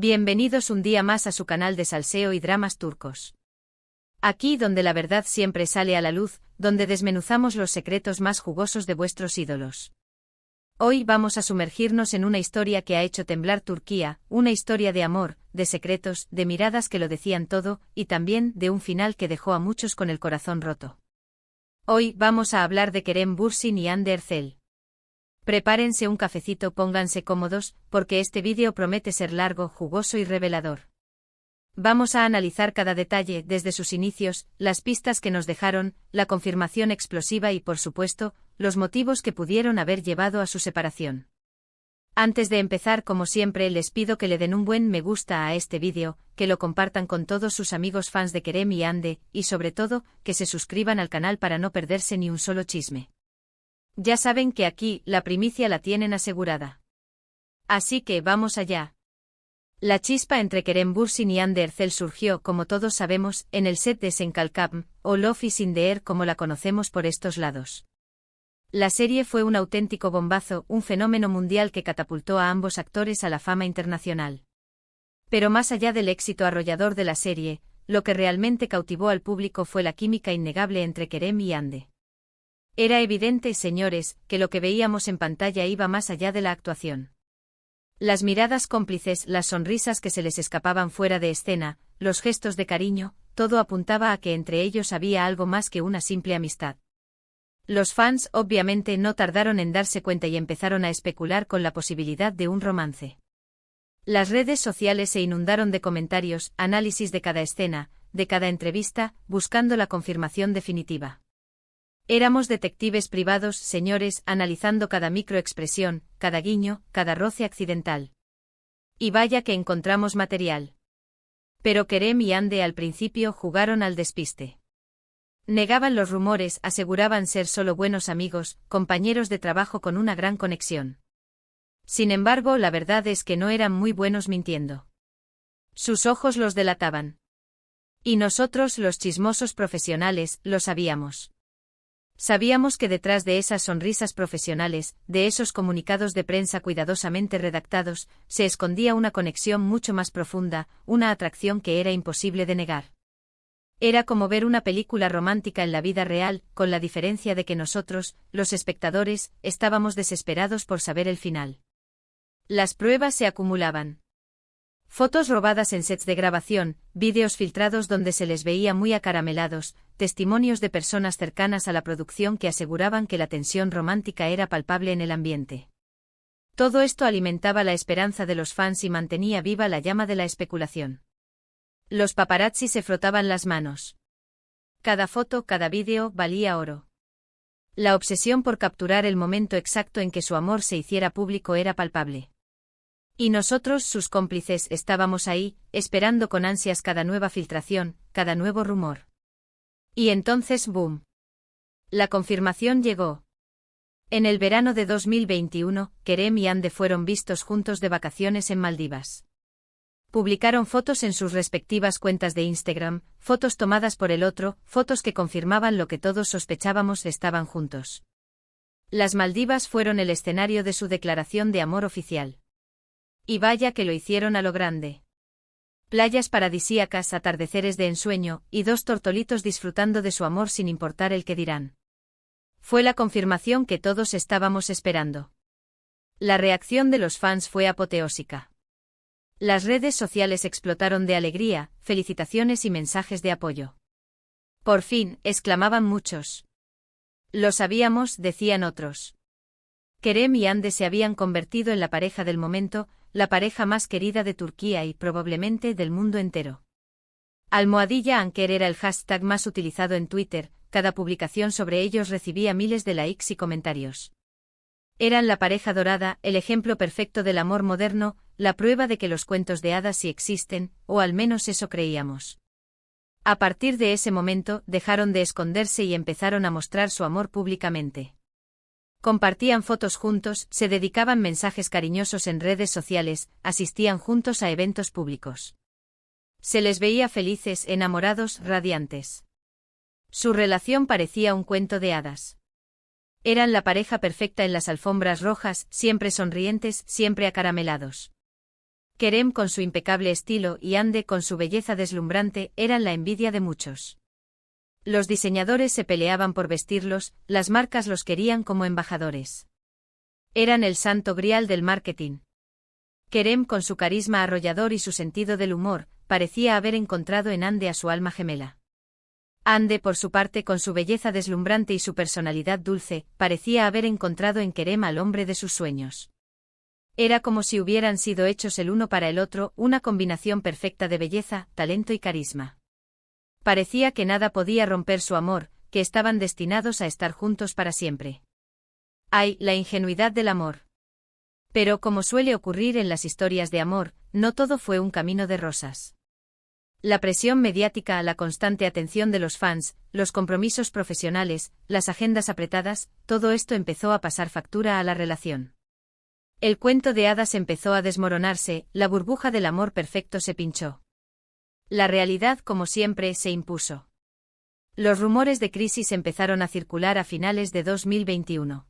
Bienvenidos un día más a su canal de salseo y dramas turcos. Aquí donde la verdad siempre sale a la luz, donde desmenuzamos los secretos más jugosos de vuestros ídolos. Hoy vamos a sumergirnos en una historia que ha hecho temblar Turquía, una historia de amor, de secretos, de miradas que lo decían todo, y también de un final que dejó a muchos con el corazón roto. Hoy vamos a hablar de Kerem Bürsin y Hande Erçel. Prepárense un cafecito, pónganse cómodos, porque este vídeo promete ser largo, jugoso y revelador. Vamos a analizar cada detalle, desde sus inicios, las pistas que nos dejaron, la confirmación explosiva y, por supuesto, los motivos que pudieron haber llevado a su separación. Antes de empezar, como siempre, les pido que le den un buen me gusta a este vídeo, que lo compartan con todos sus amigos fans de Kerem y Hande, y sobre todo, que se suscriban al canal para no perderse ni un solo chisme. Ya saben que aquí, la primicia la tienen asegurada. Así que vamos allá. La chispa entre Kerem Bürsin y Hande Erçel surgió, como todos sabemos, en el set de Sen Kalkam, o Love is in the Air como la conocemos por estos lados. La serie fue un auténtico bombazo, un fenómeno mundial que catapultó a ambos actores a la fama internacional. Pero más allá del éxito arrollador de la serie, lo que realmente cautivó al público fue la química innegable entre Kerem y Hande. Era evidente, señores, que lo que veíamos en pantalla iba más allá de la actuación. Las miradas cómplices, las sonrisas que se les escapaban fuera de escena, los gestos de cariño, todo apuntaba a que entre ellos había algo más que una simple amistad. Los fans, obviamente, no tardaron en darse cuenta y empezaron a especular con la posibilidad de un romance. Las redes sociales se inundaron de comentarios, análisis de cada escena, de cada entrevista, buscando la confirmación definitiva. Éramos detectives privados, señores, analizando cada microexpresión, cada guiño, cada roce accidental. Y vaya que encontramos material. Pero Kerem y Hande al principio jugaron al despiste. Negaban los rumores, aseguraban ser solo buenos amigos, compañeros de trabajo con una gran conexión. Sin embargo, la verdad es que no eran muy buenos mintiendo. Sus ojos los delataban. Y nosotros, los chismosos profesionales, lo sabíamos. Sabíamos que detrás de esas sonrisas profesionales, de esos comunicados de prensa cuidadosamente redactados, se escondía una conexión mucho más profunda, una atracción que era imposible de negar. Era como ver una película romántica en la vida real, con la diferencia de que nosotros, los espectadores, estábamos desesperados por saber el final. Las pruebas se acumulaban. Fotos robadas en sets de grabación, vídeos filtrados donde se les veía muy acaramelados, testimonios de personas cercanas a la producción que aseguraban que la tensión romántica era palpable en el ambiente. Todo esto alimentaba la esperanza de los fans y mantenía viva la llama de la especulación. Los paparazzi se frotaban las manos. Cada foto, cada vídeo, valía oro. La obsesión por capturar el momento exacto en que su amor se hiciera público era palpable. Y nosotros, sus cómplices, estábamos ahí, esperando con ansias cada nueva filtración, cada nuevo rumor. Y entonces, ¡boom! La confirmación llegó. En el verano de 2021, Kerem y Hande fueron vistos juntos de vacaciones en Maldivas. Publicaron fotos en sus respectivas cuentas de Instagram, fotos tomadas por el otro, fotos que confirmaban lo que todos sospechábamos, estaban juntos. Las Maldivas fueron el escenario de su declaración de amor oficial. Y vaya que lo hicieron a lo grande. Playas paradisíacas, atardeceres de ensueño, y dos tortolitos disfrutando de su amor sin importar el que dirán. Fue la confirmación que todos estábamos esperando. La reacción de los fans fue apoteósica. Las redes sociales explotaron de alegría, felicitaciones y mensajes de apoyo. Por fin, exclamaban muchos. Lo sabíamos, decían otros. Kerem y Hande se habían convertido en la pareja del momento, la pareja más querida de Turquía y probablemente del mundo entero. #Anker era el hashtag más utilizado en Twitter, cada publicación sobre ellos recibía miles de likes y comentarios. Eran la pareja dorada, el ejemplo perfecto del amor moderno, la prueba de que los cuentos de hadas sí existen, o al menos eso creíamos. A partir de ese momento, dejaron de esconderse y empezaron a mostrar su amor públicamente. Compartían fotos juntos, se dedicaban mensajes cariñosos en redes sociales, asistían juntos a eventos públicos. Se les veía felices, enamorados, radiantes. Su relación parecía un cuento de hadas. Eran la pareja perfecta en las alfombras rojas, siempre sonrientes, siempre acaramelados. Kerem con su impecable estilo y Hande con su belleza deslumbrante eran la envidia de muchos. Los diseñadores se peleaban por vestirlos, las marcas los querían como embajadores. Eran el santo grial del marketing. Kerem con su carisma arrollador y su sentido del humor, parecía haber encontrado en Hande a su alma gemela. Hande por su parte con su belleza deslumbrante y su personalidad dulce, parecía haber encontrado en Kerem al hombre de sus sueños. Era como si hubieran sido hechos el uno para el otro, una combinación perfecta de belleza, talento y carisma. Parecía que nada podía romper su amor, que estaban destinados a estar juntos para siempre. ¡Ay, la ingenuidad del amor! Pero como suele ocurrir en las historias de amor, no todo fue un camino de rosas. La presión mediática, la constante atención de los fans, los compromisos profesionales, las agendas apretadas, todo esto empezó a pasar factura a la relación. El cuento de hadas empezó a desmoronarse, la burbuja del amor perfecto se pinchó. La realidad, como siempre, se impuso. Los rumores de crisis empezaron a circular a finales de 2021.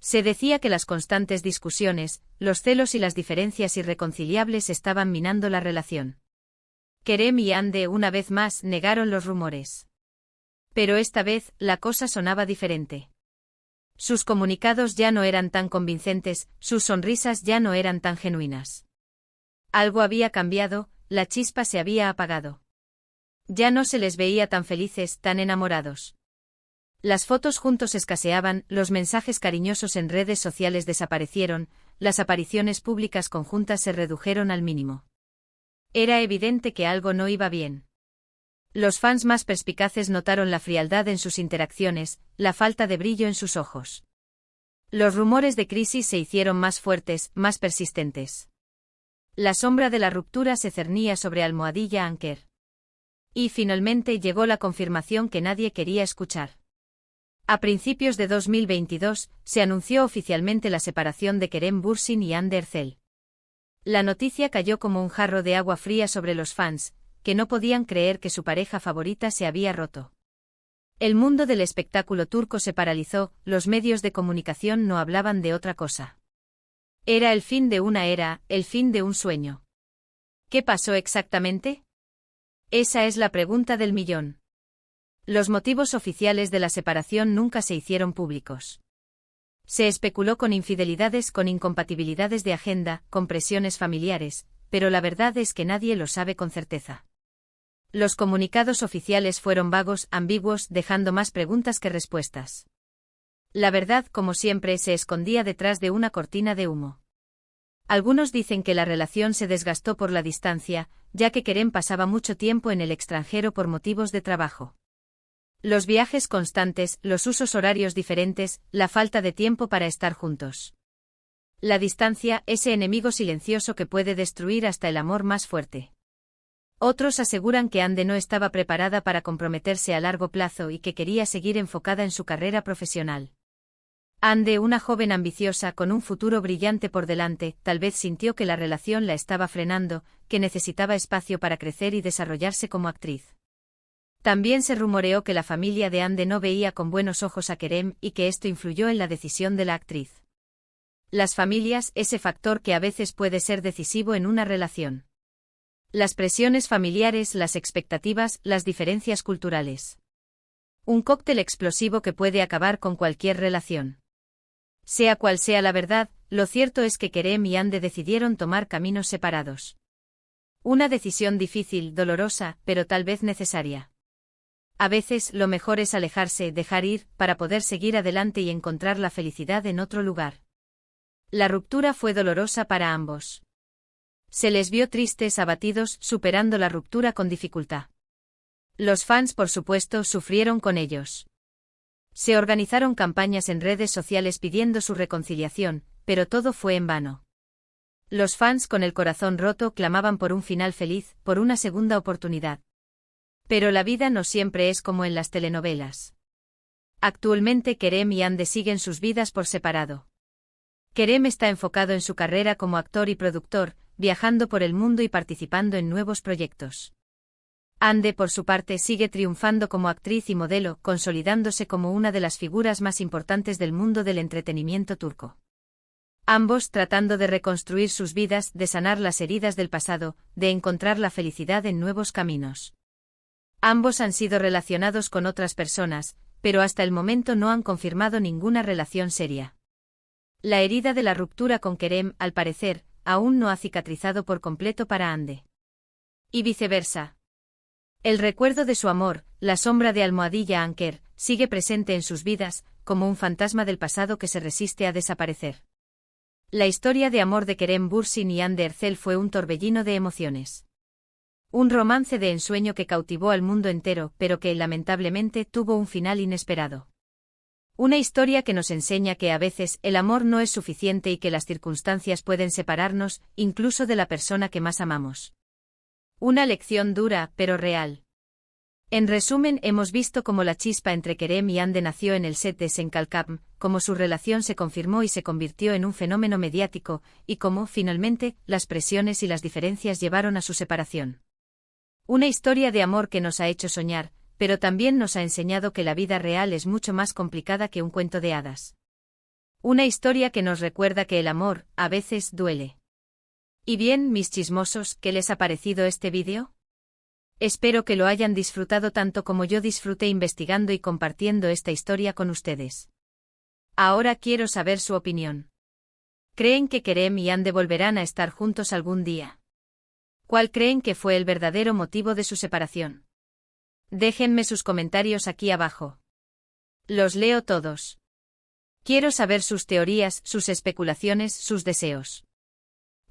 Se decía que las constantes discusiones, los celos y las diferencias irreconciliables estaban minando la relación. Kerem y Hande una vez más negaron los rumores. Pero esta vez, la cosa sonaba diferente. Sus comunicados ya no eran tan convincentes, sus sonrisas ya no eran tan genuinas. Algo había cambiado, la chispa se había apagado. Ya no se les veía tan felices, tan enamorados. Las fotos juntos escaseaban, los mensajes cariñosos en redes sociales desaparecieron, las apariciones públicas conjuntas se redujeron al mínimo. Era evidente que algo no iba bien. Los fans más perspicaces notaron la frialdad en sus interacciones, la falta de brillo en sus ojos. Los rumores de crisis se hicieron más fuertes, más persistentes. La sombra de la ruptura se cernía sobre Almohadilla Anker. Y finalmente llegó la confirmación que nadie quería escuchar. A principios de 2022, se anunció oficialmente la separación de Kerem Bürsin y Hande Erçel. La noticia cayó como un jarro de agua fría sobre los fans, que no podían creer que su pareja favorita se había roto. El mundo del espectáculo turco se paralizó, los medios de comunicación no hablaban de otra cosa. Era el fin de una era, el fin de un sueño. ¿Qué pasó exactamente? Esa es la pregunta del millón. Los motivos oficiales de la separación nunca se hicieron públicos. Se especuló con infidelidades, con incompatibilidades de agenda, con presiones familiares, pero la verdad es que nadie lo sabe con certeza. Los comunicados oficiales fueron vagos, ambiguos, dejando más preguntas que respuestas. La verdad, como siempre, se escondía detrás de una cortina de humo. Algunos dicen que la relación se desgastó por la distancia, ya que Kerem pasaba mucho tiempo en el extranjero por motivos de trabajo. Los viajes constantes, los usos horarios diferentes, la falta de tiempo para estar juntos. La distancia, ese enemigo silencioso que puede destruir hasta el amor más fuerte. Otros aseguran que Hande no estaba preparada para comprometerse a largo plazo y que quería seguir enfocada en su carrera profesional. Hande, una joven ambiciosa con un futuro brillante por delante, tal vez sintió que la relación la estaba frenando, que necesitaba espacio para crecer y desarrollarse como actriz. También se rumoreó que la familia de Hande no veía con buenos ojos a Kerem y que esto influyó en la decisión de la actriz. Las familias, ese factor que a veces puede ser decisivo en una relación. Las presiones familiares, las expectativas, las diferencias culturales. Un cóctel explosivo que puede acabar con cualquier relación. Sea cual sea la verdad, lo cierto es que Kerem y Hande decidieron tomar caminos separados. Una decisión difícil, dolorosa, pero tal vez necesaria. A veces lo mejor es alejarse, dejar ir, para poder seguir adelante y encontrar la felicidad en otro lugar. La ruptura fue dolorosa para ambos. Se les vio tristes, abatidos, superando la ruptura con dificultad. Los fans, por supuesto, sufrieron con ellos. Se organizaron campañas en redes sociales pidiendo su reconciliación, pero todo fue en vano. Los fans con el corazón roto clamaban por un final feliz, por una segunda oportunidad. Pero la vida no siempre es como en las telenovelas. Actualmente Kerem y Hande siguen sus vidas por separado. Kerem está enfocado en su carrera como actor y productor, viajando por el mundo y participando en nuevos proyectos. Hande, por su parte, sigue triunfando como actriz y modelo, consolidándose como una de las figuras más importantes del mundo del entretenimiento turco. Ambos tratando de reconstruir sus vidas, de sanar las heridas del pasado, de encontrar la felicidad en nuevos caminos. Ambos han sido relacionados con otras personas, pero hasta el momento no han confirmado ninguna relación seria. La herida de la ruptura con Kerem, al parecer, aún no ha cicatrizado por completo para Hande. Y viceversa. El recuerdo de su amor, la sombra de Almohadilla Anker, sigue presente en sus vidas, como un fantasma del pasado que se resiste a desaparecer. La historia de amor de Kerem Bürsin y Hande Erçel fue un torbellino de emociones. Un romance de ensueño que cautivó al mundo entero, pero que, lamentablemente, tuvo un final inesperado. Una historia que nos enseña que a veces el amor no es suficiente y que las circunstancias pueden separarnos, incluso de la persona que más amamos. Una lección dura, pero real. En resumen, hemos visto cómo la chispa entre Kerem y Hande nació en el set de Senkalkam, cómo su relación se confirmó y se convirtió en un fenómeno mediático, y cómo, finalmente, las presiones y las diferencias llevaron a su separación. Una historia de amor que nos ha hecho soñar, pero también nos ha enseñado que la vida real es mucho más complicada que un cuento de hadas. Una historia que nos recuerda que el amor, a veces, duele. Y bien, mis chismosos, ¿qué les ha parecido este vídeo? Espero que lo hayan disfrutado tanto como yo disfruté investigando y compartiendo esta historia con ustedes. Ahora quiero saber su opinión. ¿Creen que Kerem y Hande volverán a estar juntos algún día? ¿Cuál creen que fue el verdadero motivo de su separación? Déjenme sus comentarios aquí abajo. Los leo todos. Quiero saber sus teorías, sus especulaciones, sus deseos.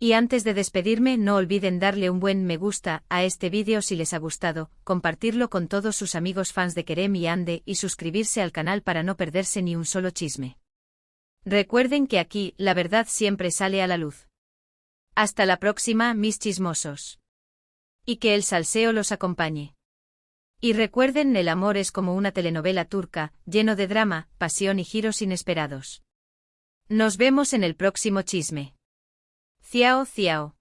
Y antes de despedirme, no olviden darle un buen me gusta a este vídeo si les ha gustado, compartirlo con todos sus amigos fans de Kerem y Hande y suscribirse al canal para no perderse ni un solo chisme. Recuerden que aquí, la verdad siempre sale a la luz. Hasta la próxima, mis chismosos. Y que el salseo los acompañe. Y recuerden, el amor es como una telenovela turca, lleno de drama, pasión y giros inesperados. Nos vemos en el próximo chisme. Ciao, ciao.